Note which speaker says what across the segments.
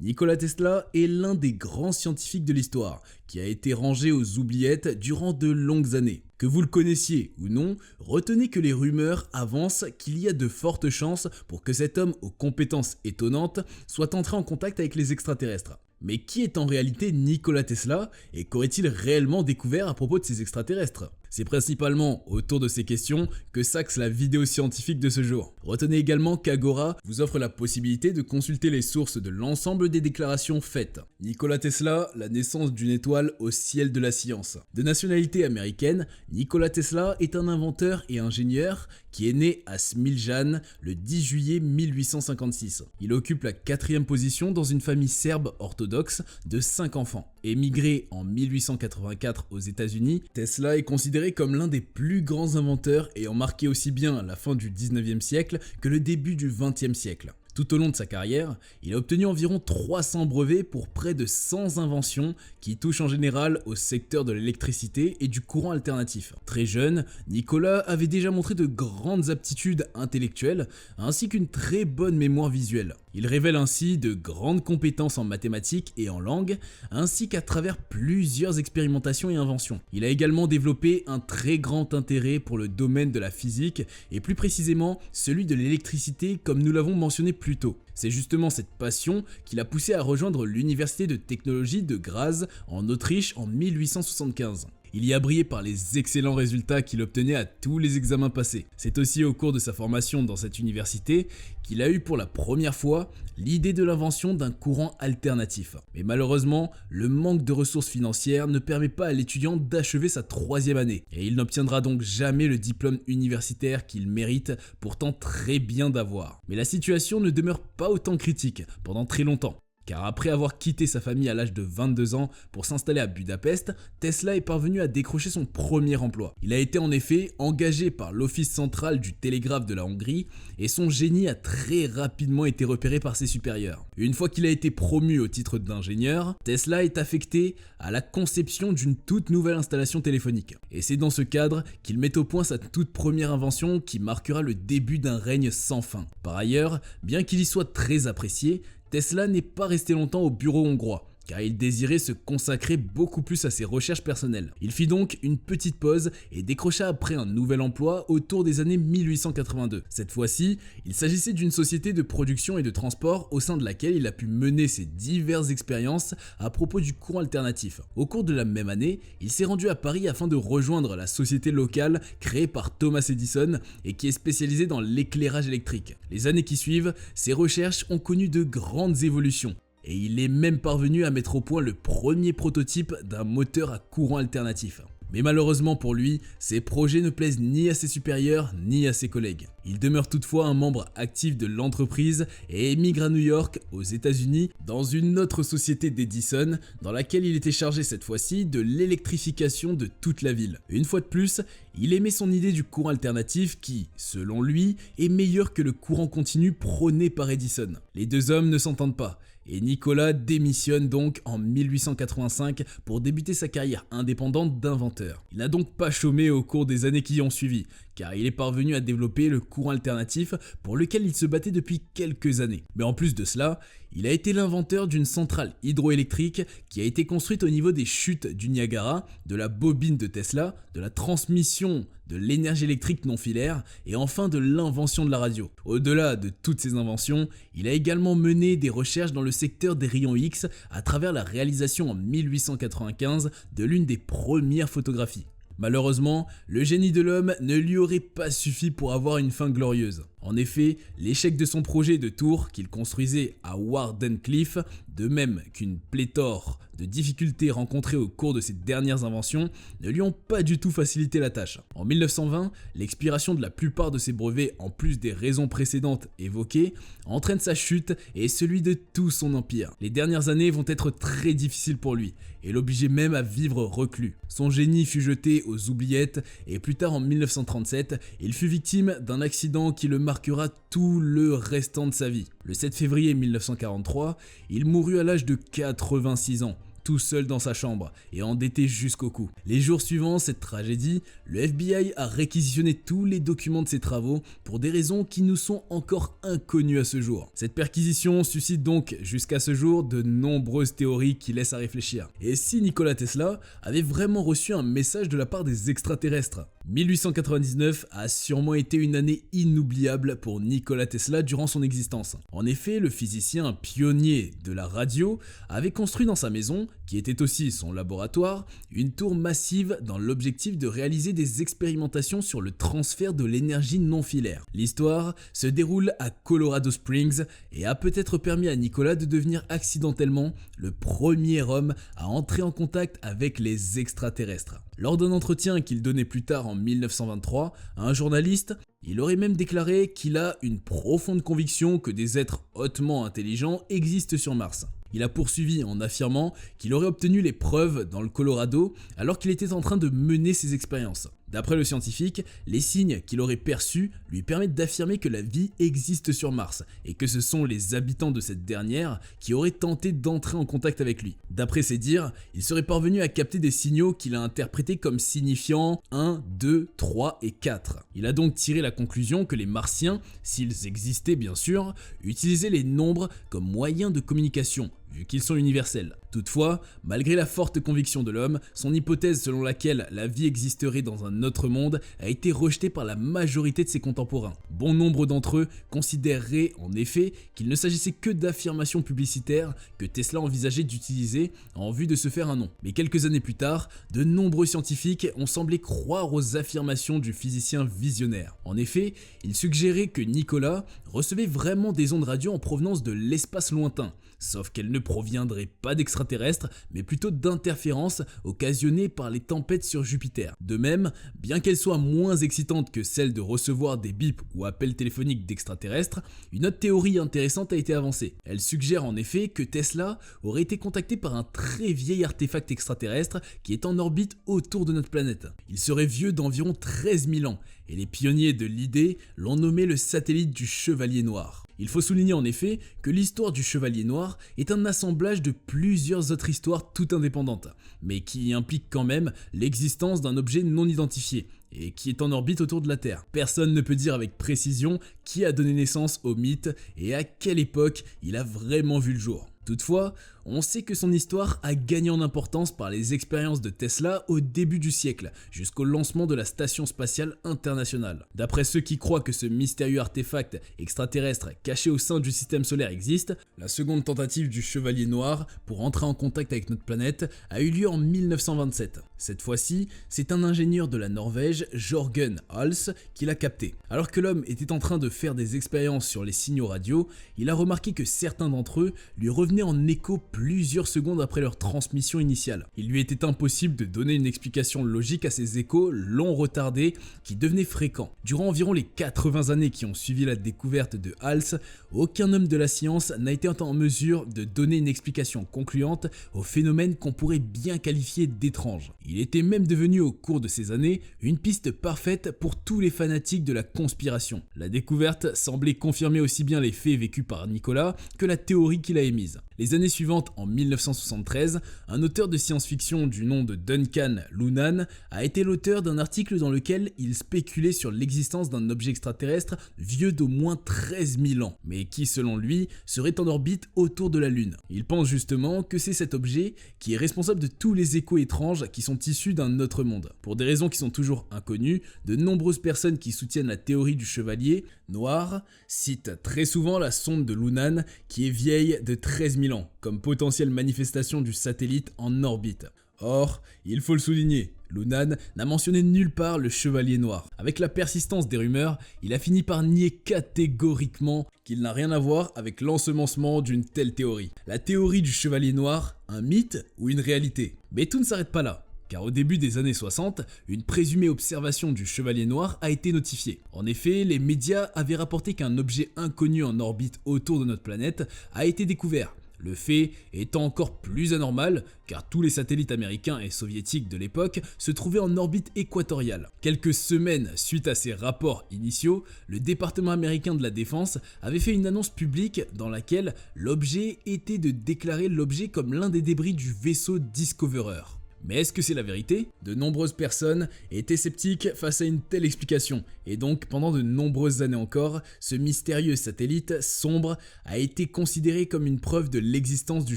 Speaker 1: Nikola Tesla est l'un des grands scientifiques de l'histoire, qui a été rangé aux oubliettes durant de longues années. Que vous le connaissiez ou non, retenez que les rumeurs avancent qu'il y a de fortes chances pour que cet homme aux compétences étonnantes soit entré en contact avec les extraterrestres. Mais qui est en réalité Nikola Tesla et qu'aurait-il réellement découvert à propos de ces extraterrestres? C'est principalement autour de ces questions que s'axe la vidéo scientifique de ce jour. Retenez également qu'Agora vous offre la possibilité de consulter les sources de l'ensemble des déclarations faites. Nikola Tesla, la naissance d'une étoile au ciel de la science. De nationalité américaine, Nikola Tesla est un inventeur et ingénieur qui est né à Smiljan le 10 juillet 1856. Il occupe la 4e position dans une famille serbe orthodoxe de 5 enfants. Émigré en 1884 aux États-Unis, Tesla est considéré comme l'un des plus grands inventeurs ayant marqué aussi bien la fin du 19e siècle que le début du 20e siècle. Tout au long de sa carrière, il a obtenu environ 300 brevets pour près de 100 inventions qui touchent en général au secteur de l'électricité et du courant alternatif. Très jeune, Nikola avait déjà montré de grandes aptitudes intellectuelles ainsi qu'une très bonne mémoire visuelle. Il révèle ainsi de grandes compétences en mathématiques et en langue, ainsi qu'à travers plusieurs expérimentations et inventions. Il a également développé un très grand intérêt pour le domaine de la physique et plus précisément celui de l'électricité comme nous l'avons mentionné plus tôt. C'est justement cette passion qui l'a poussé à rejoindre l'université de technologie de Graz en Autriche en 1875. Il y a brillé par les excellents résultats qu'il obtenait à tous les examens passés. C'est aussi au cours de sa formation dans cette université qu'il a eu pour la première fois l'idée de l'invention d'un courant alternatif. Mais malheureusement, le manque de ressources financières ne permet pas à l'étudiant d'achever sa 3e année. Et il n'obtiendra donc jamais le diplôme universitaire qu'il mérite, pourtant très bien d'avoir. Mais la situation ne demeure pas autant critique pendant très longtemps. Car après avoir quitté sa famille à l'âge de 22 ans pour s'installer à Budapest, Tesla est parvenu à décrocher son premier emploi. Il a été en effet engagé par l'Office central du télégraphe de la Hongrie et son génie a très rapidement été repéré par ses supérieurs. Une fois qu'il a été promu au titre d'ingénieur, Tesla est affecté à la conception d'une toute nouvelle installation téléphonique. Et c'est dans ce cadre qu'il met au point sa toute première invention qui marquera le début d'un règne sans fin. Par ailleurs, bien qu'il y soit très apprécié, Tesla n'est pas resté longtemps au bureau hongrois, car il désirait se consacrer beaucoup plus à ses recherches personnelles. Il fit donc une petite pause et décrocha après un nouvel emploi autour des années 1882. Cette fois-ci, il s'agissait d'une société de production et de transport au sein de laquelle il a pu mener ses diverses expériences à propos du courant alternatif. Au cours de la même année, il s'est rendu à Paris afin de rejoindre la société locale créée par Thomas Edison et qui est spécialisée dans l'éclairage électrique. Les années qui suivent, ses recherches ont connu de grandes évolutions. Et il est même parvenu à mettre au point le premier prototype d'un moteur à courant alternatif. Mais malheureusement pour lui, ses projets ne plaisent ni à ses supérieurs ni à ses collègues. Il demeure toutefois un membre actif de l'entreprise et émigre à New York, aux États-Unis, dans une autre société d'Edison, dans laquelle il était chargé cette fois-ci de l'électrification de toute la ville. Une fois de plus, il aimait son idée du courant alternatif qui, selon lui, est meilleur que le courant continu prôné par Edison. Les deux hommes ne s'entendent pas. Et Nikola démissionne donc en 1885 pour débuter sa carrière indépendante d'inventeur. Il n'a donc pas chômé au cours des années qui ont suivi, car il est parvenu à développer le courant alternatif pour lequel il se battait depuis quelques années. Mais en plus de cela, il a été l'inventeur d'une centrale hydroélectrique qui a été construite au niveau des chutes du Niagara, de la bobine de Tesla, de la transmission de l'énergie électrique non filaire et enfin de l'invention de la radio. Au-delà de toutes ces inventions, il a également mené des recherches dans le secteur des rayons X à travers la réalisation en 1895 de l'une des premières photographies. Malheureusement, le génie de l'homme ne lui aurait pas suffi pour avoir une fin glorieuse. En effet, l'échec de son projet de tour qu'il construisait à Wardenclyffe, de même qu'une pléthore de difficultés rencontrées au cours de ses dernières inventions, ne lui ont pas du tout facilité la tâche. En 1920, l'expiration de la plupart de ses brevets, en plus des raisons précédentes évoquées, entraîne sa chute et celui de tout son empire. Les dernières années vont être très difficiles pour lui et l'obliger même à vivre reclus. Son génie fut jeté aux oubliettes et plus tard en 1937, il fut victime d'un accident qui le marquera tout le restant de sa vie. Le 7 février 1943, il mourut à l'âge de 86 ans, tout seul dans sa chambre et endetté jusqu'au cou. Les jours suivants cette tragédie, le FBI a réquisitionné tous les documents de ses travaux pour des raisons qui nous sont encore inconnues à ce jour. Cette perquisition suscite donc jusqu'à ce jour de nombreuses théories qui laissent à réfléchir. Et si Nikola Tesla avait vraiment reçu un message de la part des extraterrestres? 1899 a sûrement été une année inoubliable pour Nikola Tesla durant son existence. En effet, le physicien pionnier de la radio avait construit dans sa maison, qui était aussi son laboratoire, une tour massive dans l'objectif de réaliser des expérimentations sur le transfert de l'énergie non filaire. L'histoire se déroule à Colorado Springs et a peut-être permis à Nikola de devenir accidentellement le premier homme à entrer en contact avec les extraterrestres. Lors d'un entretien qu'il donnait plus tard en 1923 à un journaliste, il aurait même déclaré qu'il a une profonde conviction que des êtres hautement intelligents existent sur Mars. Il a poursuivi en affirmant qu'il aurait obtenu les preuves dans le Colorado alors qu'il était en train de mener ses expériences. D'après le scientifique, les signes qu'il aurait perçus lui permettent d'affirmer que la vie existe sur Mars et que ce sont les habitants de cette dernière qui auraient tenté d'entrer en contact avec lui. D'après ses dires, il serait parvenu à capter des signaux qu'il a interprétés comme signifiant 1, 2, 3 et 4. Il a donc tiré la conclusion que les Martiens, s'ils existaient bien sûr, utilisaient les nombres comme moyen de communication, vu qu'ils sont universels. Toutefois, malgré la forte conviction de l'homme, son hypothèse selon laquelle la vie existerait dans un autre monde a été rejetée par la majorité de ses contemporains. Bon nombre d'entre eux considéreraient en effet qu'il ne s'agissait que d'affirmations publicitaires que Tesla envisageait d'utiliser en vue de se faire un nom. Mais quelques années plus tard, de nombreux scientifiques ont semblé croire aux affirmations du physicien visionnaire. En effet, ils suggéraient que Nikola recevait vraiment des ondes radio en provenance de l'espace lointain, sauf qu'elles ne proviendraient pas d'extraterrestres, mais plutôt d'interférences occasionnées par les tempêtes sur Jupiter. De même, bien qu'elles soient moins excitantes que celle de recevoir des bips ou appels téléphoniques d'extraterrestres, une autre théorie intéressante a été avancée. Elle suggère en effet que Tesla aurait été contacté par un très vieil artefact extraterrestre qui est en orbite autour de notre planète. Il serait vieux d'environ 13 000 ans, et les pionniers de l'idée l'ont nommé le satellite du Chevalier Noir. Il faut souligner en effet que l'histoire du Chevalier Noir est un assemblage de plusieurs autres histoires toutes indépendantes, mais qui impliquent quand même l'existence d'un objet non identifié et qui est en orbite autour de la Terre. Personne ne peut dire avec précision qui a donné naissance au mythe et à quelle époque il a vraiment vu le jour. Toutefois, on sait que son histoire a gagné en importance par les expériences de Tesla au début du siècle, jusqu'au lancement de la Station Spatiale Internationale. D'après ceux qui croient que ce mystérieux artefact extraterrestre caché au sein du système solaire existe, la seconde tentative du Chevalier Noir pour entrer en contact avec notre planète a eu lieu en 1927. Cette fois-ci, c'est un ingénieur de la Norvège, Jørgen Hals, qui l'a capté. Alors que l'homme était en train de faire des expériences sur les signaux radio, il a remarqué que certains d'entre eux lui revenaient en écho plusieurs secondes après leur transmission initiale. Il lui était impossible de donner une explication logique à ces échos longs retardés qui devenaient fréquents. Durant environ les 80 années qui ont suivi la découverte de Hals, aucun homme de la science n'a été en mesure de donner une explication concluante au phénomène qu'on pourrait bien qualifier d'étrange. Il était même devenu au cours de ces années une piste parfaite pour tous les fanatiques de la conspiration. La découverte semblait confirmer aussi bien les faits vécus par Nikola que la théorie qu'il a émise. Les années suivantes, en 1973, un auteur de science-fiction du nom de Duncan Lunnan a été l'auteur d'un article dans lequel il spéculait sur l'existence d'un objet extraterrestre vieux d'au moins 13 000 ans, mais qui selon lui serait en orbite autour de la Lune. Il pense justement que c'est cet objet qui est responsable de tous les échos étranges qui sont issus d'un autre monde. Pour des raisons qui sont toujours inconnues, de nombreuses personnes qui soutiennent la théorie du Chevalier Noir citent très souvent la sonde de Lunnan qui est vieille de 13 000 ans, comme potentielle manifestation du satellite en orbite. Or, il faut le souligner, Lunnan n'a mentionné nulle part le Chevalier Noir. Avec la persistance des rumeurs, il a fini par nier catégoriquement qu'il n'a rien à voir avec l'ensemencement d'une telle théorie. La théorie du Chevalier Noir, un mythe ou une réalité? Mais tout ne s'arrête pas là. Car au début des années 60, une présumée observation du Chevalier Noir a été notifiée. En effet, les médias avaient rapporté qu'un objet inconnu en orbite autour de notre planète a été découvert, Le fait étant encore plus anormal car tous les satellites américains et soviétiques de l'époque se trouvaient en orbite équatoriale. Quelques semaines suite à ces rapports initiaux, le département américain de la défense avait fait une annonce publique dans laquelle l'objet était de déclarer l'objet comme l'un des débris du vaisseau Discoverer. Mais est-ce que c'est la vérité? De nombreuses personnes étaient sceptiques face à une telle explication, et donc pendant de nombreuses années encore, ce mystérieux satellite sombre a été considéré comme une preuve de l'existence du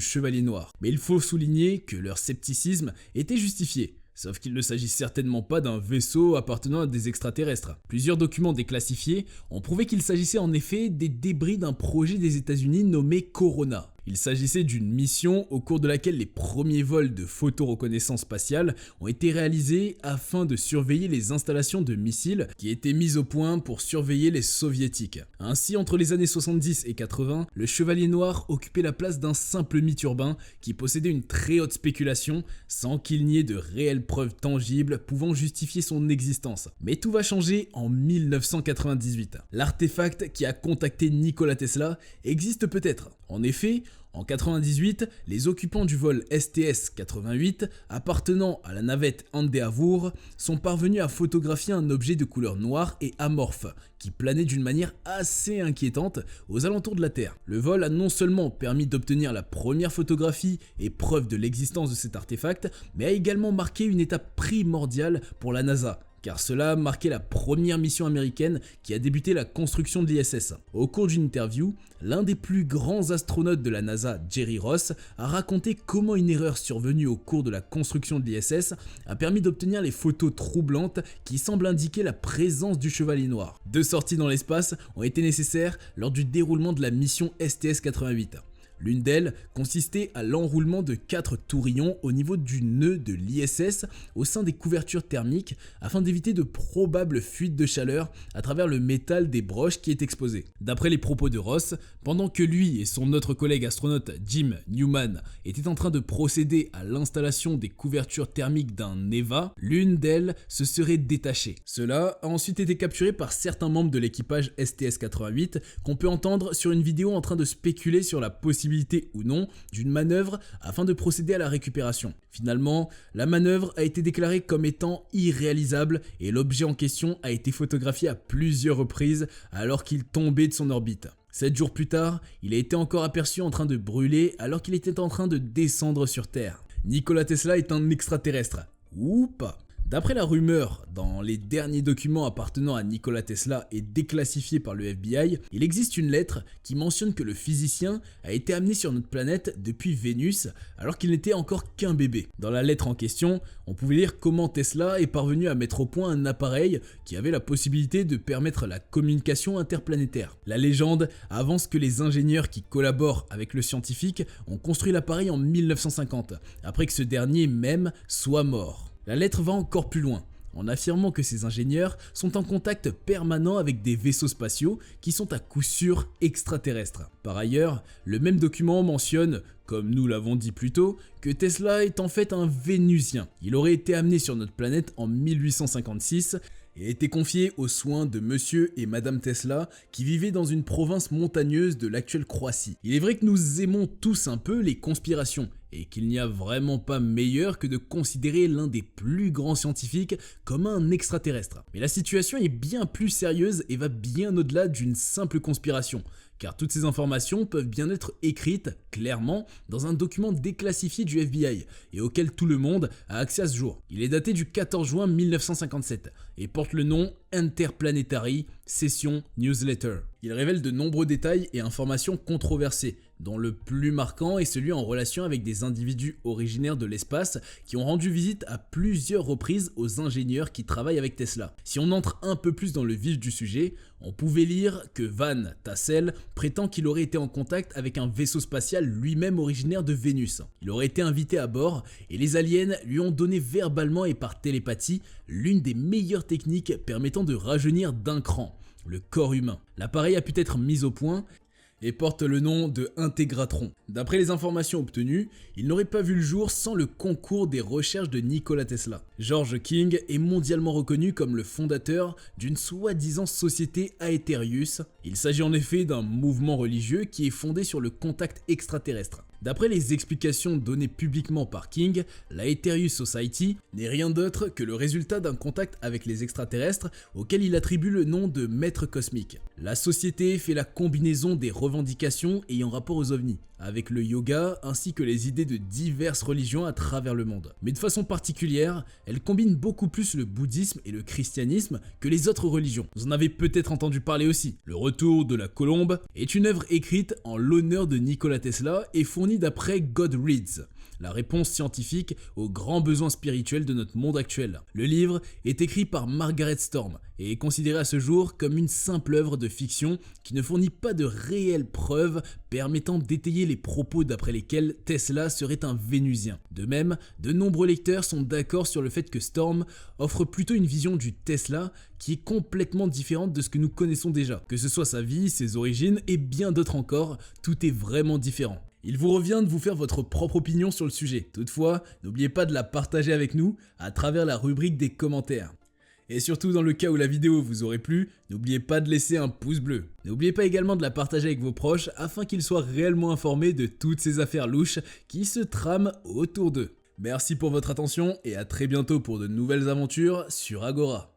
Speaker 1: Chevalier Noir. Mais il faut souligner que leur scepticisme était justifié. Sauf qu'il ne s'agit certainement pas d'un vaisseau appartenant à des extraterrestres. Plusieurs documents déclassifiés ont prouvé qu'il s'agissait en effet des débris d'un projet des États-Unis nommé Corona. Il s'agissait d'une mission au cours de laquelle les premiers vols de photoreconnaissance spatiale ont été réalisés afin de surveiller les installations de missiles qui étaient mises au point pour surveiller les soviétiques. Ainsi, entre les années 70 et 80, le Chevalier Noir occupait la place d'un simple mythe urbain qui possédait une très haute spéculation sans qu'il n'y ait de réelles preuves tangibles pouvant justifier son existence. Mais tout va changer en 1998. L'artefact qui a contacté Nikola Tesla existe peut-être. En effet, en 1998, les occupants du vol STS-88 appartenant à la navette Endeavour sont parvenus à photographier un objet de couleur noire et amorphe qui planait d'une manière assez inquiétante aux alentours de la Terre. Le vol a non seulement permis d'obtenir la première photographie et preuve de l'existence de cet artefact, mais a également marqué une étape primordiale pour la NASA, car cela marquait la première mission américaine qui a débuté la construction de l'ISS. Au cours d'une interview, l'un des plus grands astronautes de la NASA, Jerry Ross, a raconté comment une erreur survenue au cours de la construction de l'ISS a permis d'obtenir les photos troublantes qui semblent indiquer la présence du Chevalier Noir. 2 sorties dans l'espace ont été nécessaires lors du déroulement de la mission STS-88. L'une d'elles consistait à l'enroulement de 4 tourillons au niveau du nœud de l'ISS au sein des couvertures thermiques afin d'éviter de probables fuites de chaleur à travers le métal des broches qui est exposé. D'après les propos de Ross, pendant que lui et son autre collègue astronaute Jim Newman étaient en train de procéder à l'installation des couvertures thermiques d'un EVA, l'une d'elles se serait détachée. Cela a ensuite été capturé par certains membres de l'équipage STS-88 qu'on peut entendre sur une vidéo en train de spéculer sur la possibilité ou non d'une manœuvre afin de procéder à la récupération. Finalement, la manœuvre a été déclarée comme étant irréalisable et l'objet en question a été photographié à plusieurs reprises alors qu'il tombait de son orbite. 7 jours plus tard, il a été encore aperçu en train de brûler alors qu'il était en train de descendre sur Terre. Nikola Tesla est un extraterrestre, ou pas. D'après la rumeur, dans les derniers documents appartenant à Nikola Tesla et déclassifiés par le FBI, il existe une lettre qui mentionne que le physicien a été amené sur notre planète depuis Vénus alors qu'il n'était encore qu'un bébé. Dans la lettre en question, on pouvait lire comment Tesla est parvenu à mettre au point un appareil qui avait la possibilité de permettre la communication interplanétaire. La légende avance que les ingénieurs qui collaborent avec le scientifique ont construit l'appareil en 1950, après que ce dernier même soit mort. La lettre va encore plus loin, en affirmant que ces ingénieurs sont en contact permanent avec des vaisseaux spatiaux qui sont à coup sûr extraterrestres. Par ailleurs, le même document mentionne, comme nous l'avons dit plus tôt, que Tesla est en fait un Vénusien. Il aurait été amené sur notre planète en 1856 et a été confié aux soins de monsieur et madame Tesla qui vivaient dans une province montagneuse de l'actuelle Croatie. Il est vrai que nous aimons tous un peu les conspirations et qu'il n'y a vraiment pas meilleur que de considérer l'un des plus grands scientifiques comme un extraterrestre. Mais la situation est bien plus sérieuse et va bien au-delà d'une simple conspiration, car toutes ces informations peuvent bien être écrites clairement dans un document déclassifié du FBI et auquel tout le monde a accès à ce jour. Il est daté du 14 juin 1957 et porte le nom Interplanetary Session Newsletter. Il révèle de nombreux détails et informations controversées, dont le plus marquant est celui en relation avec des individus originaires de l'espace qui ont rendu visite à plusieurs reprises aux ingénieurs qui travaillent avec Tesla. Si on entre un peu plus dans le vif du sujet, on pouvait lire que Van Tassel prétend qu'il aurait été en contact avec un vaisseau spatial lui-même originaire de Vénus. Il aurait été invité à bord et les aliens lui ont donné verbalement et par télépathie l'une des meilleures techniques permettant de rajeunir d'un cran, le corps humain. L'appareil a pu être mis au point et porte le nom de Integratron. D'après les informations obtenues, il n'aurait pas vu le jour sans le concours des recherches de Nikola Tesla. George King est mondialement reconnu comme le fondateur d'une soi-disant société Aetherius. Il s'agit en effet d'un mouvement religieux qui est fondé sur le contact extraterrestre. D'après les explications données publiquement par King, la Aetherius Society n'est rien d'autre que le résultat d'un contact avec les extraterrestres auquel il attribue le nom de maître cosmique. La société fait la combinaison des revendications ayant rapport aux ovnis, avec le yoga ainsi que les idées de diverses religions à travers le monde. Mais de façon particulière, elle combine beaucoup plus le bouddhisme et le christianisme que les autres religions. Vous en avez peut-être entendu parler aussi. Le Retour de la Colombe est une œuvre écrite en l'honneur de Nikola Tesla et fournie d'après Goodreads, la réponse scientifique aux grands besoins spirituels de notre monde actuel. Le livre est écrit par Margaret Storm et est considéré à ce jour comme une simple œuvre de fiction qui ne fournit pas de réelles preuves permettant d'étayer les propos d'après lesquels Tesla serait un Vénusien. De même, de nombreux lecteurs sont d'accord sur le fait que Storm offre plutôt une vision du Tesla qui est complètement différente de ce que nous connaissons déjà. Que ce soit sa vie, ses origines et bien d'autres encore, tout est vraiment différent. Il vous revient de vous faire votre propre opinion sur le sujet. Toutefois, n'oubliez pas de la partager avec nous à travers la rubrique des commentaires. Et surtout dans le cas où la vidéo vous aurait plu, n'oubliez pas de laisser un pouce bleu. N'oubliez pas également de la partager avec vos proches afin qu'ils soient réellement informés de toutes ces affaires louches qui se trament autour d'eux. Merci pour votre attention et à très bientôt pour de nouvelles aventures sur Agora.